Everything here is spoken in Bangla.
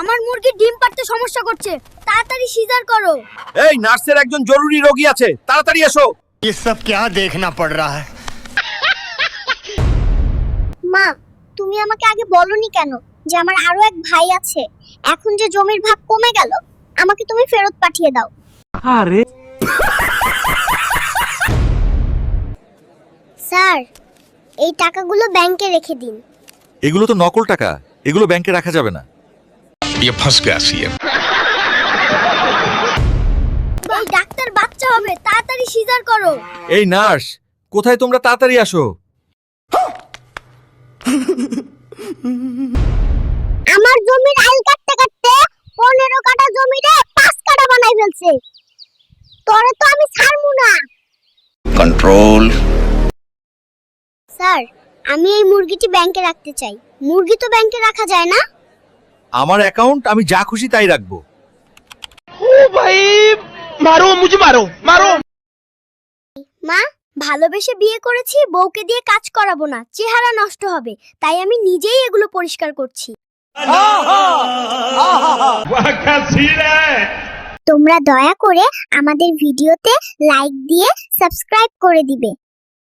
আমার মুরগি ডিম পাড়তে সমস্যা করছে, তাড়াতাড়ি সিজার করো। এই নার্সের একজন জরুরি রোগী আছে, তাড়াতাড়ি এসো। ये सब क्या देखना पड़ रहा है। মা, তুমি আমাকে আগে বলনি কেন যে আমার আরো এক ভাই আছে? এখন যে জমির ভাগ কমে গেল, আমাকে তুমি ফেরত পাঠিয়ে দাও। আরে স্যার, এই টাকাগুলো ব্যাংকে রেখে দিন। এগুলো তো নকল টাকা, এগুলো ব্যাংকে রাখা যাবে না। ये फंस गया सीएम। এই ডাক্তার বাচ্চা হবে, তাড়াতাড়ি সিজার করো। এই নার্স, কোথায় তোমরা? তাড়াতাড়ি আসো। আমার জমির আইল কাটতে কাটতে 15 কাঠা জমিরে 5 কাঠা বানাই ফেলছে। তোরে তো আমি ছাড়মু না। कंट्रोल। স্যার, আমি এই মুরগিটি ব্যাংকে রাখতে চাই। মুরগি তো ব্যাংকে রাখা যায় না। আমার অ্যাকাউন্ট, আমি যা খুশি তাই রাখবো। मारो मुझे मारो मारो। মা, ভালোবেসে বিয়ে করেছি, বউকে দিয়ে কাজ করাবো না, চেহারা নষ্ট হবে। তাই আমি নিজেই এগুলো পরিষ্কার করছি। তোমরা দয়া করে আমাদের ভিডিওতে লাইক দিয়ে সাবস্ক্রাইব করে দিবে।